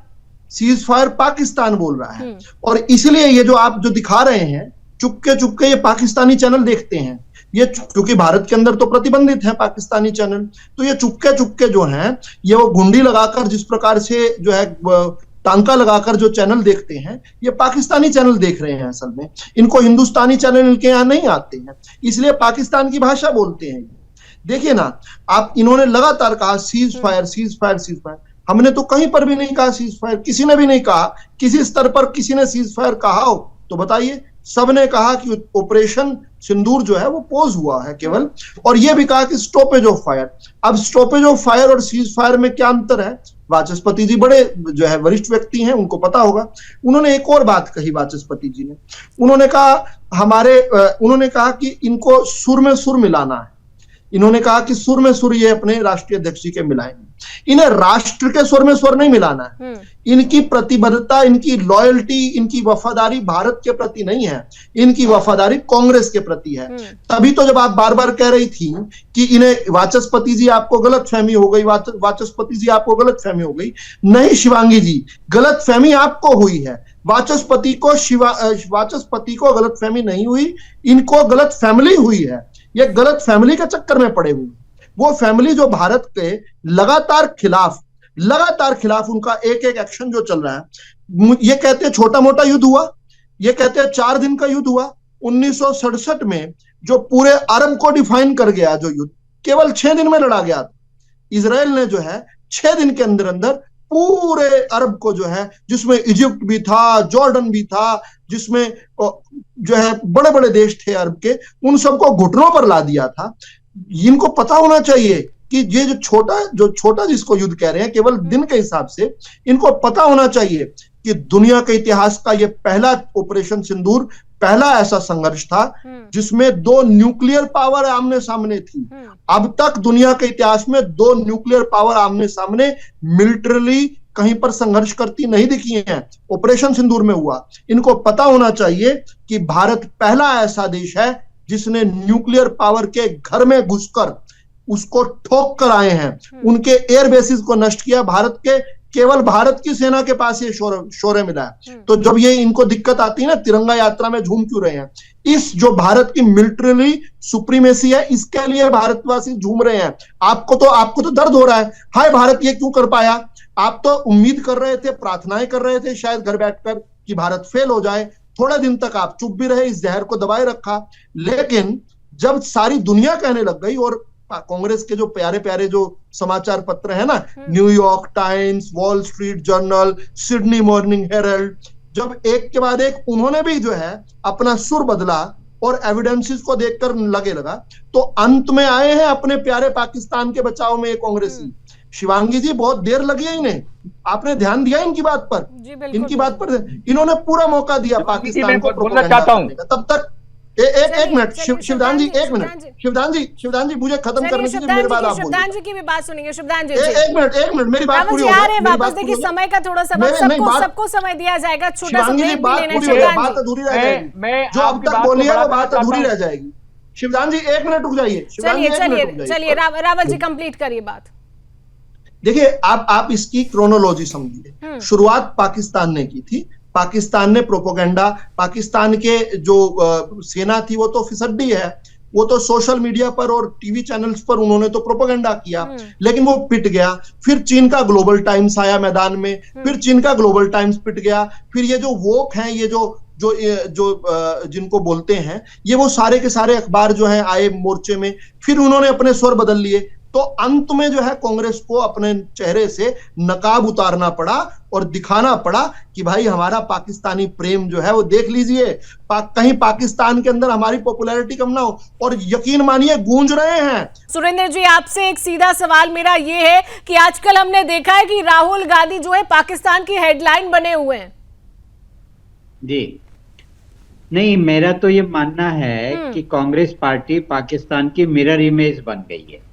सीज फायर पाकिस्तान बोल रहा है। और इसलिए ये जो आप जो दिखा रहे हैं चुपके ये पाकिस्तानी चैनल देखते हैं। ये क्योंकि भारत के अंदर तो प्रतिबंधित है पाकिस्तानी चैनल, तो ये चुपके जो हैं ये वो गुंडी लगाकर जिस प्रकार से जो है टांका लगाकर जो चैनल देखते हैं, ये पाकिस्तानी चैनल देख रहे हैं। असल में इनको हिंदुस्तानी चैनल इनके यहाँ नहीं आते हैं, इसलिए पाकिस्तान की भाषा बोलते हैं। देखिए ना आप, इन्होंने लगातार कहा सीज फायर। हमने तो कहीं पर भी नहीं कहा सीज फायर, किसी ने भी नहीं कहा। किसी स्तर पर किसी ने सीज फायर कहा हो तो बताइए? सबने कहा कि ऑपरेशन सिंदूर जो है वो पोज हुआ है केवल, और ये भी कहा कि स्टॉपेज ऑफ फायर। अब स्टॉपेज ऑफ फायर और सीज फायर में क्या अंतर है? वाचस्पति जी बड़े जो है वरिष्ठ व्यक्ति हैं, उनको पता होगा। उन्होंने एक और बात कही वाचस्पति जी ने, उन्होंने कहा कि इनको सुर में सुर मिलाना है। इन्होंने कहा कि सुर में सुर ये अपने राष्ट्रीय अध्यक्ष जी के मिलाएंगे। इन्हें राष्ट्र के स्वर में स्वर नहीं मिलाना है। इनकी प्रतिबद्धता, इनकी लॉयल्टी, इनकी वफादारी भारत के प्रति नहीं है, इनकी वफादारी कांग्रेस के प्रति है। तभी तो जब आप बार बार कह रही थी कि इन्हें वाचस्पति जी आपको गलतफहमी हो गई, वाचस्पति जी आपको गलतफहमी हो गई। नहीं शिवांगी जी, गलतफहमी आपको हुई है। वाचस्पति को गलतफहमी नहीं हुई, इनको गलत फैमिली हुई है। ये गलत फैमिली के चक्कर में पड़े हुए, वो फैमिली जो भारत के लगातार खिलाफ उनका एक एक्शन जो चल रहा है। ये कहते हैं छोटा मोटा युद्ध हुआ, ये कहते हैं 4 दिन का युद्ध हुआ। 1967 में जो पूरे अरब को डिफाइन कर गया जो युद्ध, केवल 6 दिन में लड़ा गया था। इजराइल ने जो है 6 दिन के अंदर पूरे अरब को जो है, जिसमें इजिप्ट भी था, जॉर्डन भी था, जिसमें जो है बड़े बड़े देश थे अरब के, उन सबको घुटनों पर ला दिया था। इनको पता होना चाहिए कि ये जो छोटा जिसको युद्ध कह रहे हैं केवल दिन के हिसाब से, इनको पता होना चाहिए कि दुनिया के इतिहास का ये पहला ऑपरेशन सिंदूर, पहला ऐसा संघर्ष था जिसमें दो न्यूक्लियर पावर आमने सामने थी। अब तक दुनिया के इतिहास में दो न्यूक्लियर पावर आमने सामने मिलिटरली कहीं पर संघर्ष करती नहीं दिखी हैं, ऑपरेशन सिंदूर में हुआ। इनको पता होना चाहिए कि भारत पहला ऐसा देश है जिसने न्यूक्लियर पावर के घर में घुसकर उसको ठोक कर आए हैं, उनके एयर बेसिस को नष्ट किया। केवल भारत की सेना के पास ये शौर्य मिला है। तो जब ये इनको दिक्कत आती है ना, तिरंगा यात्रा में झूम क्यों रहे हैं, इस जो भारत की मिलिट्रीली सुप्रीमेसी है, इसके लिए भारतवासी झूम रहे हैं। आपको तो दर्द हो रहा है, हाय भारत ये क्यों कर पाया। आप तो उम्मीद कर रहे थे, प्रार्थनाएं कर रहे थे शायद घर बैठकर कि भारत फेल हो जाए। थोड़े दिन तक आप चुप भी रहे, इस जहर को दबाए रखा, लेकिन जब सारी दुनिया कहने लग गई और कांग्रेस के जो प्यारे प्यारे जो समाचार पत्र है ना, New York Times, Wall Street Journal, Sydney Morning Herald, जब एक के बाद एक उन्होंने भी जो है अपना सुर बदला और एविडेंसेस को देखकर लगा, तो अंत में आए हैं अपने प्यारे पाकिस्तान के बचाव में ये कांग्रेसी। शिवांगी जी, बहुत देर लगी है इन्हें, आपने ध्यान दिया इनकी बात पर? इनकी बात पर इन्होंने पूरा मौका दिया पाकिस्तान को प्रोपेगेंडा करने का। तब तक एक मिनट शिवदान जी, एक मिनट शिवदान जी मुझे खत्म करने दीजिए, मेरे बाद आप बोलिए। शिवदान जी की भी बात सुनेंगे। शिवदान जी एक मिनट मेरी बात पूरी हो जाए। वापस देखिए, समय का थोड़ा सा सबको समय दिया जाएगा, छोटा सा ब्रेक भी लेना है। बात अधूरी रह जाएगी, जो अब तक बोली है वो बात अधूरी रह जाएगी। शिवदान जी 1 मिनट रुक जाइए। चलिए रावल जी कंप्लीट करिए बात। देखिए, आप इसकी क्रोनोलॉजी समझिए। शुरुआत पाकिस्तान ने की थी। पाकिस्तान ने प्रोपोगेंडा, पाकिस्तान के जो सेना थी वो तो फिसड्डी है, वो तो सोशल मीडिया पर और टीवी चैनल्स पर उन्होंने तो प्रोपोगेंडा किया, लेकिन वो पिट गया। फिर चीन का ग्लोबल टाइम्स आया मैदान में, फिर चीन का ग्लोबल टाइम्स पिट गया। फिर ये जो वोक हैं, ये जो जिनको बोलते हैं, ये वो सारे के सारे अखबार जो हैं आए मोर्चे में, फिर उन्होंने अपने स्वर बदल लिए। तो अंत में जो है कांग्रेस को अपने चेहरे से नकाब उतारना पड़ा और दिखाना पड़ा कि भाई हमारा पाकिस्तानी प्रेम जो है वो देख लीजिए, कहीं पाकिस्तान के अंदर हमारी पॉपुलैरिटी कम ना हो। और यकीन मानिए गूंज रहे हैं। सुरेंद्र जी, आपसे एक सीधा सवाल मेरा ये है कि आजकल हमने देखा है कि राहुल गांधी जो है पाकिस्तान की हेडलाइन बने हुए हैं। जी नहीं, मेरा तो ये मानना है कि कांग्रेस पार्टी पाकिस्तान की मिरर इमेज बन गई है।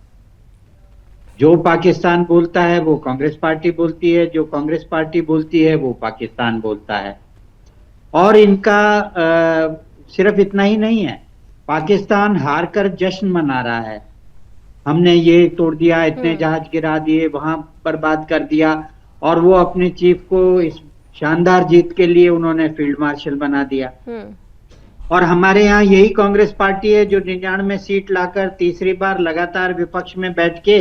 जो पाकिस्तान बोलता है वो कांग्रेस पार्टी बोलती है, जो कांग्रेस पार्टी बोलती है वो पाकिस्तान बोलता है। और इनका सिर्फ इतना ही नहीं है, पाकिस्तान हार कर जश्न मना रहा है, हमने ये तोड़ दिया, इतने जहाज गिरा दिए, वहां बर्बाद कर दिया। और वो अपने चीफ को इस शानदार जीत के लिए उन्होंने फील्ड मार्शल बना दिया। और हमारे यहाँ यही कांग्रेस पार्टी है जो 99 सीट लाकर तीसरी बार लगातार विपक्ष में बैठ के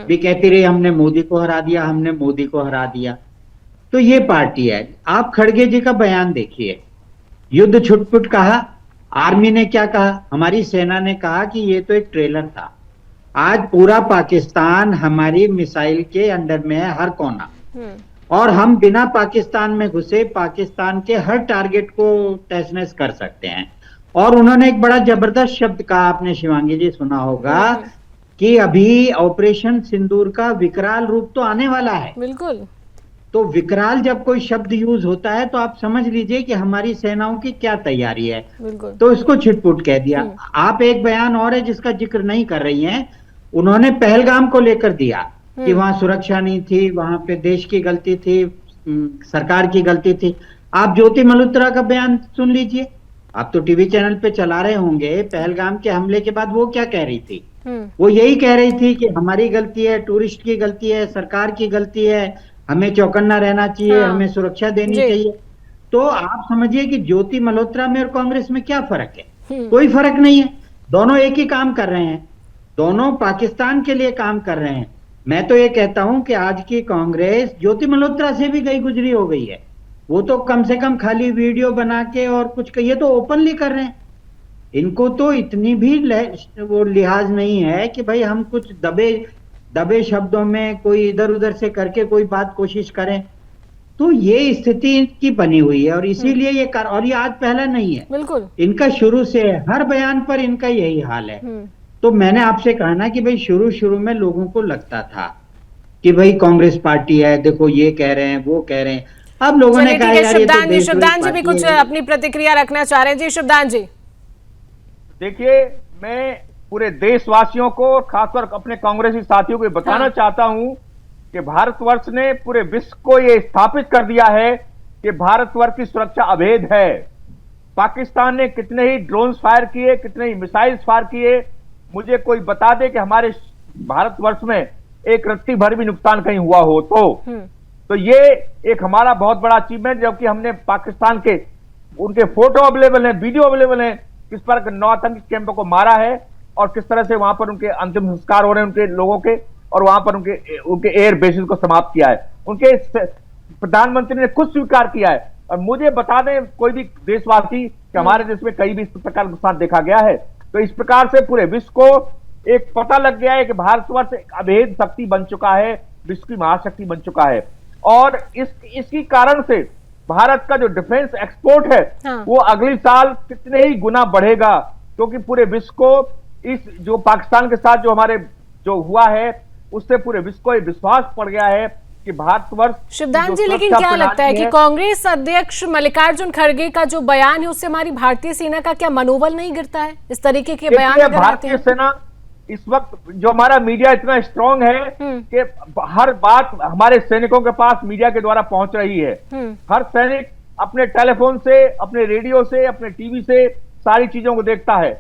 भी कहती रही हमने मोदी को हरा दिया, हमने मोदी को हरा दिया। तो ये पार्टी है। आप खड़गे जी का बयान देखिए, युद्ध छुटपुट कहा, आर्मी ने क्या कहा, हमारी सेना ने कहा कि ये तो एक ट्रेलर था। आज पूरा पाकिस्तान हमारी मिसाइल के अंडर में है, हर कोना, और हम बिना पाकिस्तान में घुसे पाकिस्तान के हर टारगेट को तहस नहस कर सकते हैं। और उन्होंने एक बड़ा जबरदस्त शब्द कहा, आपने शिवांगी जी सुना होगा, कि अभी ऑपरेशन सिंदूर का विकराल रूप तो आने वाला है। बिल्कुल। तो विकराल जब कोई शब्द यूज होता है तो आप समझ लीजिए कि हमारी सेनाओं की क्या तैयारी है। तो इसको छिटपुट कह दिया। आप एक बयान और है जिसका जिक्र नहीं कर रही हैं, उन्होंने पहलगाम को लेकर दिया कि वहां सुरक्षा नहीं थी, वहां पे देश की गलती थी, सरकार की गलती थी। आप ज्योति मल्होत्रा का बयान सुन लीजिए, आप तो टीवी चैनल पे चला रहे होंगे। पहलगाम के हमले के बाद वो क्या कह रही थी? वो यही कह रही थी कि हमारी गलती है, टूरिस्ट की गलती है, सरकार की गलती है, हमें चौकन्ना रहना चाहिए, हमें सुरक्षा देनी चाहिए। तो आप समझिए कि ज्योति मल्होत्रा में और कांग्रेस में क्या फर्क है? कोई फर्क नहीं है, दोनों एक ही काम कर रहे हैं, दोनों पाकिस्तान के लिए काम कर रहे हैं। मैं तो ये कहता हूं कि आज की कांग्रेस ज्योति मल्होत्रा से भी गई गुजरी हो गई है। वो तो कम से कम खाली वीडियो बना के और कुछ ये तो ओपनली कर रहे हैं। इनको तो इतनी भी वो लिहाज नहीं है कि भाई हम कुछ दबे दबे शब्दों में कोई इधर उधर से करके कोई बात कोशिश करें, तो ये स्थिति की बनी हुई है। और इसीलिए ये और ये आज पहला नहीं है, बिल्कुल इनका शुरू से है, हर बयान पर इनका यही हाल है। तो मैंने आपसे कहा ना कि भाई शुरू में लोगों को लगता था कि भाई कांग्रेस पार्टी है, देखो ये कह रहे हैं वो कह रहे हैं, अब लोगों ने कहा यार ये तो शिवदान जी भी कुछ अपनी प्रतिक्रिया रखना चाह रहे हैं। जी शिवदान जी। देखिए, मैं पूरे देशवासियों को, खासकर अपने कांग्रेसी साथियों को बताना चाहता हूं कि भारतवर्ष ने पूरे विश्व को यह स्थापित कर दिया है कि भारतवर्ष की सुरक्षा अभेद है। पाकिस्तान ने कितने ही ड्रोन्स फायर किए, कितने ही मिसाइल्स फायर किए, मुझे कोई बता दे कि हमारे भारतवर्ष में एक रत्ती भर भी नुकसान कहीं हुआ हो तो ये एक हमारा बहुत बड़ा अचीवमेंट, जबकि हमने पाकिस्तान के उनके फोटो अवेलेबल है, वीडियो अवेलेबल है, किस पर 9 आतंकी कैंपों को मारा है और किस तरह से वहां पर उनके अंतिम संस्कार हो रहे हैं उनके लोगों के, और वहां पर उनके एयर बेसिस को समाप्त किया है। उनके प्रधानमंत्री ने खुद स्वीकार किया है। और मुझे बता दें कोई भी देशवासी कि हमारे देश में कई भी इस प्रकार का नुकसान देखा गया है। तो इस प्रकार से पूरे विश्व को एक पता लग गया है कि भारतवर्ष एक अभेद शक्ति बन चुका है, विश्व की महाशक्ति बन चुका है। और इसकी कारण से भारत का जो डिफेंस एक्सपोर्ट है वो अगले साल कितने ही गुना बढ़ेगा, क्योंकि पूरे विश्व को इस जो पाकिस्तान के साथ जो हमारे जो हुआ है उससे पूरे विश्व को विश्वास पड़ गया है कि भारतवर्ष। शिवदान जी, लेकिन क्या लगता है कि कांग्रेस अध्यक्ष मल्लिकार्जुन खड़गे का जो बयान है उससे हमारी भारतीय सेना का क्या मनोबल नहीं गिरता है? इस तरीके के बयान भारतीय सेना इस वक्त जो हमारा मीडिया इतना स्ट्रांग है कि हर बात हमारे सैनिकों के पास मीडिया के द्वारा पहुंच रही है। हर सैनिक अपने टेलीफोन से, अपने रेडियो से, अपने टीवी से सारी चीजों को देखता है।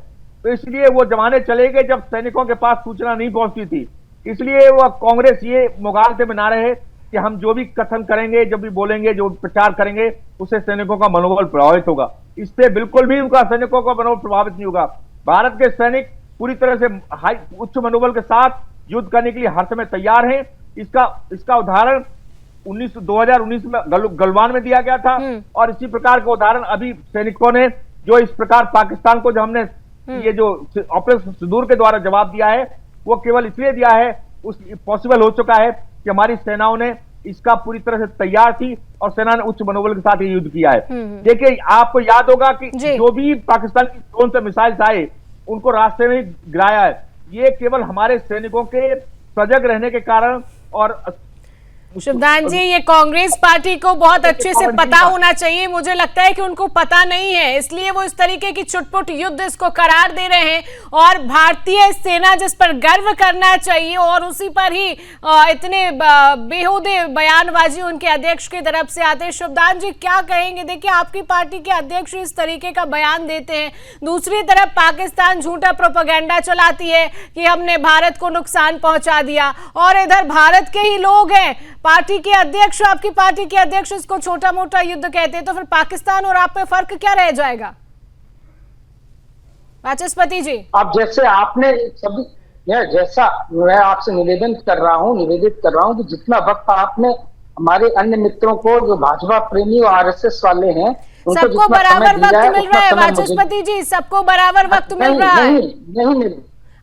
तो इसलिए वो जमाने चले गए जब सैनिकों के पास सूचना नहीं पहुंचती थी। इसलिए वो कांग्रेस ये मुगालते में ना रहे कि हम जो भी कथन करेंगे, जो भी बोलेंगे, जो प्रचार करेंगे, उससे सैनिकों का मनोबल प्रभावित होगा। इससे बिल्कुल भी उनका सैनिकों का मनोबल प्रभावित नहीं होगा। भारत के सैनिक पूरी तरह से उच्च मनोबल के साथ युद्ध करने के लिए हर समय तैयार हैं। इसका उदाहरण 2019 में गलवान में दिया गया था, और इसी प्रकार का उदाहरण अभी सैनिकों ने जो इस प्रकार पाकिस्तान को जो हमने ये जो ऑपरेशन सिंदूर के द्वारा जवाब दिया है वो केवल इसलिए दिया है, उस पॉसिबल हो चुका है कि हमारी सेनाओं ने इसका पूरी तरह से तैयार थी और सेना ने उच्च मनोबल के साथ ये युद्ध किया है। देखिए, आपको याद होगा कि जो भी पाकिस्तान की ड्रोन से मिसाइल्स आए उनको रास्ते में गिराया है। ये केवल हमारे सैनिकों के सजग रहने के कारण। और शिवदान जी, ये कांग्रेस पार्टी को बहुत अच्छे से पता होना चाहिए। मुझे लगता है कि उनको पता नहीं है, इसलिए वो इस तरीके की छुटपुट युद्ध इसको करार दे रहे हैं। और भारतीय सेना जिस पर गर्व करना चाहिए और उसी पर ही इतने बेहूदे बयानबाजी उनके अध्यक्ष की तरफ से आते हैं। शिवदान जी, क्या कहेंगे? देखिए, आपकी पार्टी के अध्यक्ष इस तरीके का बयान देते हैं, दूसरी तरफ पाकिस्तान झूठा प्रोपेगेंडा चलाती है कि हमने भारत को नुकसान पहुंचा दिया, और इधर भारत के ही लोग हैं, पार्टी के अध्यक्ष, आपकी पार्टी के अध्यक्ष इसको छोटा मोटा युद्ध कहते हैं। तो फिर पाकिस्तान और आप पे फर्क क्या रह जाएगा? वाचस्पति जी, अब जैसे आपने सभी, जैसा मैं आपसे निवेदित कर रहा हूं कि जितना वक्त आपने हमारे अन्य मित्रों को जो भाजपा प्रेमी और आरएसएस वाले हैं सबको बराबर वक्त मिल रहा है। वाचस्पति जी, सबको बराबर वक्त मिल रहा है। नहीं,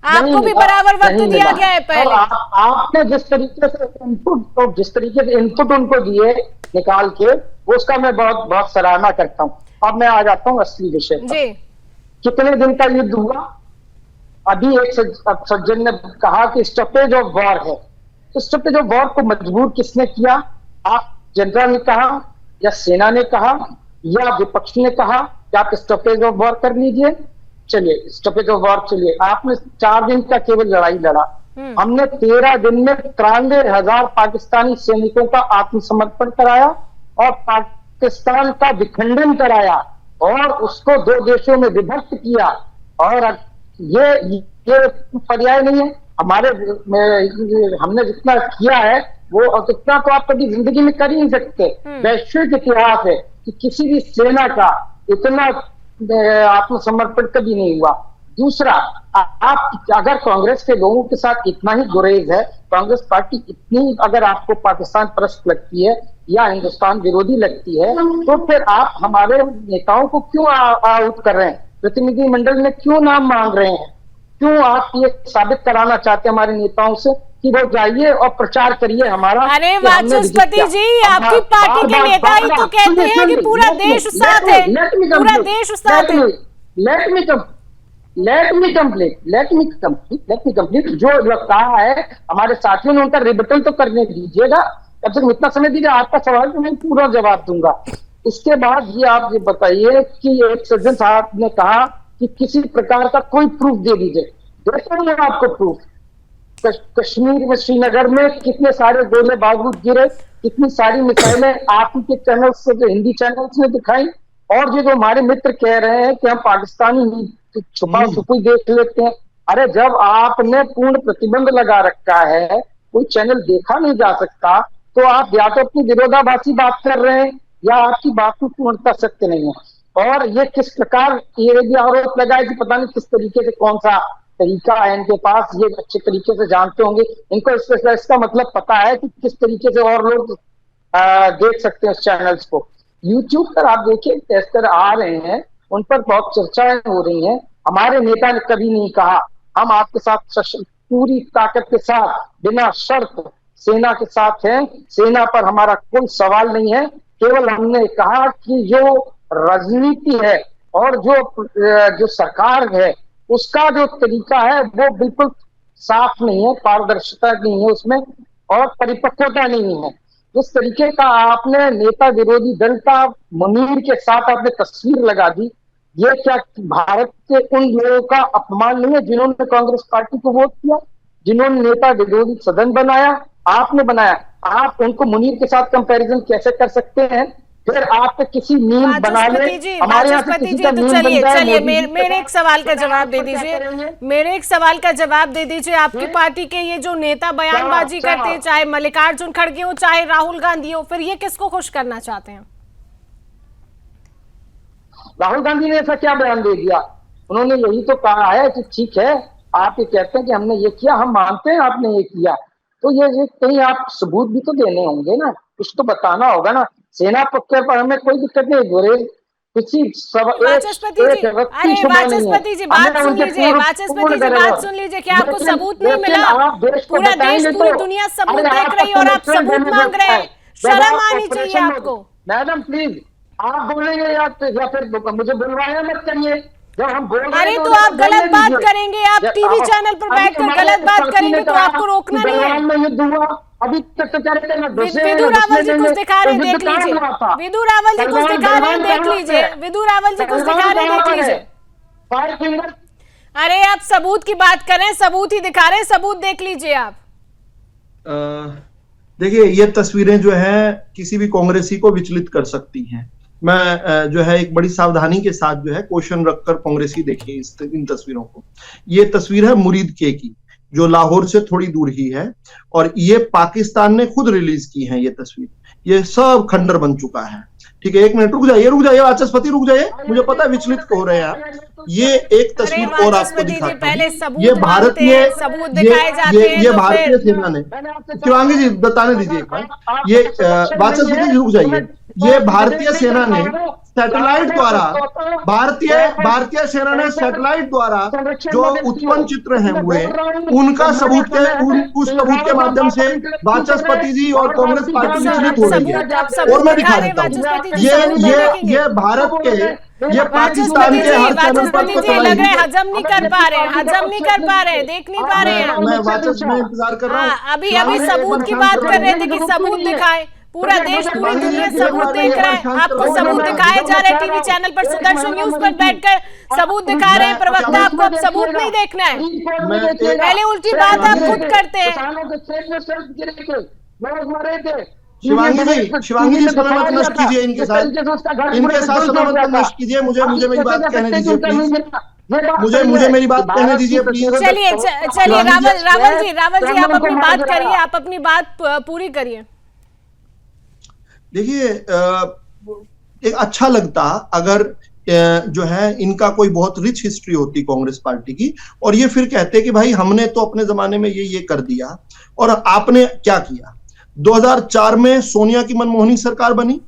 आपको भी बराबर वक्त दिया गया है पहले। आपने जिस तरीके से इनपुट उनको दिए निकाल के, वो उसका मैं बहुत बहुत सराहना करता हूँ। अब मैं आ जाता हूँ असली विषय पर। कितने दिन का युद्ध हुआ? अभी एक सज्जन ने कहा कि स्टॉपेज ऑफ वॉर है। तो स्टॉपेज ऑफ वॉर को मजबूर किसने किया? आप जनरल ने कहा, या सेना ने कहा, या विपक्ष ने कहा कि आप स्टॉपेज ऑफ वॉर कर लीजिए? चलिए, स्टॉपेज ऑफ वॉर चलिए। आपने 4 दिन का केवल लड़ाई लड़ा, हमने 13 दिन में 93,000 पाकिस्तानी सैनिकों का आत्मसमर्पण कराया और पाकिस्तान का विखंडन कराया और उसको 2 देशों में विभक्त किया। और ये पर्याय नहीं है हमारे, हमने जितना किया है वो उतना तो आप कभी जिंदगी में कर ही नहीं सकते। वैश्विक इतिहास है कि किसी भी सेना का इतना आत्मसमर्पण कभी नहीं हुआ। दूसरा, आप अगर कांग्रेस के लोगों के साथ इतना ही गुरेज है, कांग्रेस पार्टी इतनी अगर आपको पाकिस्तान परस्त लगती है या हिंदुस्तान विरोधी लगती है, तो फिर आप हमारे नेताओं को क्यों आउट कर रहे हैं? प्रतिनिधिमंडल में क्यों नाम मांग रहे हैं? क्यों आप ये साबित कराना चाहते हैं हमारे नेताओं से कि वो जाइए और प्रचार करिए हमारा? अरे वाचस्पति जी, आपकी पार्टी के नेता ही तो कहते हैं कि पूरा देश साथ है, पूरा देश साथ है। Let me complete. जो कहा है हमारे साथियों ने, उनका रिबटल तो करने दीजिएगा, कम से कम इतना समय दीजिए। आपका सवाल तो मैं पूरा जवाब दूंगा। इसके बाद ये आप ये बताइए कि एक सज्जन साहब ने कहा कि किसी प्रकार का कोई प्रूफ दे दीजिए। देते हैं आपको प्रूफ। कश्मीर में, श्रीनगर में कितने सारे गोले बारूद गिरे, कितनी सारी मिसाइलें आप ही के चैनल से, जो हिंदी चैनल्स ने दिखाई। और जो हमारे मित्र कह रहे हैं कि हम पाकिस्तानी छुपा छुपी देख लेते हैं। अरे जब आपने पूर्ण प्रतिबंध लगा रखा है, कोई चैनल देखा नहीं जा सकता, तो आप या तो अपनी विरोधाभासी बात कर रहे हैं या आपकी बात की पूर्णता सत्य नहीं है। और ये किस प्रकार ये भी आरोप लगाए कि पता नहीं किस तरीके से, कौन सा तरीका है इनके पास, ये अच्छे तरीके से जानते होंगे। इनको इसका मतलब पता है कि किस तरीके से और लोग देख सकते हैं उस चैनल्स को। यूट्यूब पर आप देखिए टेस्टर आ रहे हैं, उन पर बहुत चर्चाएं हो रही हैं। हमारे नेता ने कभी नहीं कहा हम आपके साथ पूरी ताकत के साथ बिना शर्त सेना के साथ हैं, सेना पर हमारा कोई सवाल नहीं है। केवल हमने कहा कि जो राजनीति है और जो सरकार है उसका जो तरीका है वो बिल्कुल साफ नहीं है, पारदर्शिता नहीं है उसमें और परिपक्वता नहीं है। इस तरीके का आपने नेता विरोधी दल का मुनीर के साथ आपने तस्वीर लगा दी। ये क्या भारत के उन लोगों का अपमान नहीं है जिन्होंने कांग्रेस पार्टी को वोट किया, जिन्होंने नेता विरोधी सदन बनाया, आपने बनाया? आप उनको मुनीर के साथ कंपैरिजन कैसे कर सकते हैं? फिर आप किसी मीम बना ले, हमारे यहाँ से किसी का मीम बन जाए। चलिए मेरे एक सवाल का जवाब दे दीजिए, मेरे एक सवाल का जवाब दे दीजिए। आपकी पार्टी के ये जो नेता बयानबाजी करते हैं, चाहे मल्लिकार्जुन खड़गे हो चाहे राहुल गांधी हो, फिर ये किसको खुश करना चाहते हैं? राहुल गांधी ने ऐसा क्या बयान दे दिया? उन्होंने यही तो कहा है कि ठीक है, आप ये कहते हैं कि हमने ये किया, हम मानते हैं आपने ये किया, तो ये कहीं आप सबूत भी तो देने होंगे ना, कुछ तो बताना होगा ना। सेना पक्ष पर हमें कोई दिक्कत नहीं, गोरे किसी वाचस्पति जी बात सुन लीजिए। क्या आपको सबूत नहीं मिला? पूरा देश, पूरी दुनिया सबूत देख रही है और आप सबूत मांग रहे हैं। शर्म आनी चाहिए आपको। मैडम प्लीज, आप बोलेंगे या फिर मुझे बुलवाया मत करिए। जब हम बोल रहे अरे तो आप गलत बात करेंगे, आप टीवी चैनल पर बैठकर गलत बात करेंगे तो आपको रोकना नहीं है। अभी तक तो विदु रावल जी कुछ दिखा रहे हैं, देख लीजिए। विदु रावल जी कुछ दिखा रहे हैं, देख लीजिए। विदु रावल जी कुछ दिखा रहे हैं, देख लीजिए। अरे आप सबूत की बात कर रहे हैं, सबूत ही दिखा रहे हैं, सबूत देख लीजिए आप। देखिए ये तस्वीरें जो है किसी भी कांग्रेसी को विचलित कर सकती हैं। मैं जो है एक बड़ी सावधानी के साथ जो है क्वेश्चन रखकर कांग्रेसी देखिए इन तस्वीरों को। ये तस्वीर है मुरीद के की, जो लाहौर से थोड़ी दूर ही है, और ये पाकिस्तान ने खुद रिलीज की है ये तस्वीर। ये सब खंडर बन चुका है। ठीक है, एक मिनट रुक जाइए वाचस्पति, रुक जाइए, मुझे पता है विचलित हो रहे हैं आप। ये एक तस्वीर और आपको दिखाता हूं। ये भारतीय सेना ने, शिवांगी जी बताने दीजिए एक बार, ये वाचस्पति जी रुक जाइए। ये भारतीय सेना ने सैटेलाइट द्वारा, भारतीय सेना ने सैटेलाइट द्वारा जो उत्पन्न चित्र हैं हुए, उनका सबूत उस सबूत के माध्यम से वाचस्पति जी और कांग्रेस पार्टी विचलित हो रही है। और मैं दिखा देता हूँ, ये भारत के, ये पाकिस्तान के हर चैनल पर लग रहा है हजम नहीं कर पा रहे, देख नहीं पा रहे हैं। मैं वाचस्पति में इंतजार कर रहा हूँ। अभी सबूत की बात कर रहे थे कि सबूत दिखाए। पूरा देश, पूरी दुनिया सबूत देख रहा है। आपको सबूत दिखाए जा रहे हैं टीवी चैनल पर, सुदर्शन न्यूज पर बैठकर सबूत दिखा रहे हैं प्रवक्ता। आपको अब सबूत नहीं देखना है, पहले उल्टी बात आप खुद करते हैं। शिवांगी जी समय मत नष्ट कीजिए, इनके साथ समय मत नष्ट कीजिए। मुझे मेरी बात कहने दीजिए प्लीज, मुझे मेरी बात कहने दीजिए प्लीज। चलिए रावल जी आप अपनी बात करिए, आप अपनी बात पूरी करिए। देखिए एक अच्छा लगता अगर जो है इनका कोई बहुत रिच हिस्ट्री होती कांग्रेस पार्टी की, और ये फिर कहते कि भाई हमने तो अपने जमाने में ये कर दिया और आपने क्या किया। 2004 में सोनिया की मनमोहनी सरकार बनी,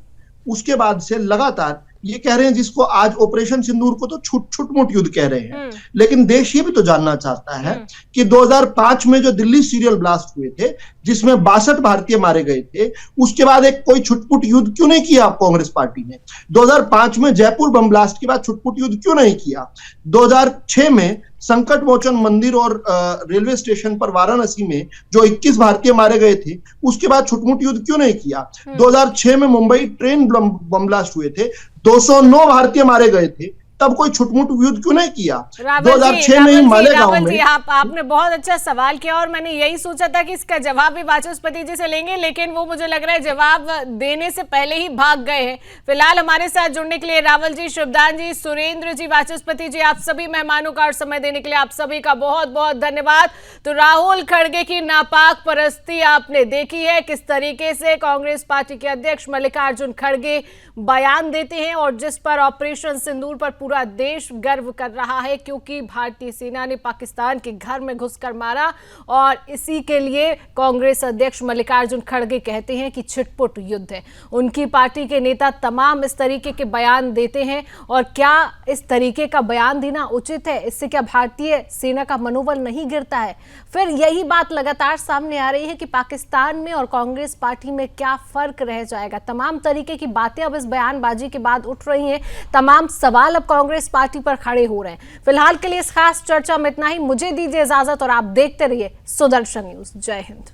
उसके बाद से लगातार ये कह रहे हैं जिसको आज ऑपरेशन सिंदूर को तो छुट-मुट युद्ध कह रहे हैं, लेकिन देश ये भी तो जानना चाहता है कि 2005 में जो दिल्ली सीरियल ब्लास्ट हुए थे, जिसमें 62 भारतीय मारे गए थे, उसके बाद एक कोई छुटपुट युद्ध क्यों नहीं किया कांग्रेस पार्टी ने? 2005 में जयपुर बम ब्लास्ट के बाद छुटपुट युद्ध क्यों नहीं किया? 2006 में संकट मोचन मंदिर और रेलवे स्टेशन पर वाराणसी में जो 21 भारतीय मारे गए थे, उसके बाद छुटमुट युद्ध क्यों नहीं किया? 2006 में मुंबई ट्रेन बम ब्लास्ट हुए थे, 209 भारतीय मारे गए थे, तब कोई छुटमुट युद्ध क्यों नहीं किया? 2006 में ही मालेगांव में। आपने बहुत अच्छा सवाल किया और मैंने यही सोचा था कि इसका जवाब भी वाचस्पति जी से लेंगे, लेकिन वो मुझे लग रहा है जवाब देने से पहले ही भाग गए हैं। फिलहाल हमारे साथ जुड़ने के लिए रावल जी, शिवदान जी, सुरेंद्र जी, वाचस्पति जी, आप सभी मेहमानों का और समय देने के लिए आप सभी का बहुत बहुत धन्यवाद। तो राहुल खड़गे की नापाक परस्ती आपने देखी है, किस तरीके से कांग्रेस पार्टी के अध्यक्ष मल्लिकार्जुन खड़गे बयान देते हैं और जिस पर ऑपरेशन सिंदूर पर पूरा देश गर्व कर रहा है, क्योंकि भारतीय सेना ने पाकिस्तान के घर में घुसकर मारा और इसी के लिए कांग्रेस अध्यक्ष मल्लिकार्जुन खड़गे कहते हैं कि छिटपुट युद्ध है। उनकी पार्टी के नेता तमाम इस तरीके के बयान देते हैं और क्या इस तरीके का बयान देना उचित है? इससे क्या भारतीय सेना का मनोबल नहीं गिरता है? फिर यही बात लगातार सामने आ रही है कि पाकिस्तान में और कांग्रेस पार्टी में क्या फर्क रह जाएगा। तमाम तरीके की बातें अब इस बयानबाजी के बाद उठ रही हैं, तमाम सवाल अब कांग्रेस पार्टी पर खड़े हो रहे हैं। फिलहाल के लिए इस खास चर्चा में इतना ही। मुझे दीजिए इजाजत और आप देखते रहिए सुदर्शन न्यूज। जय हिंद।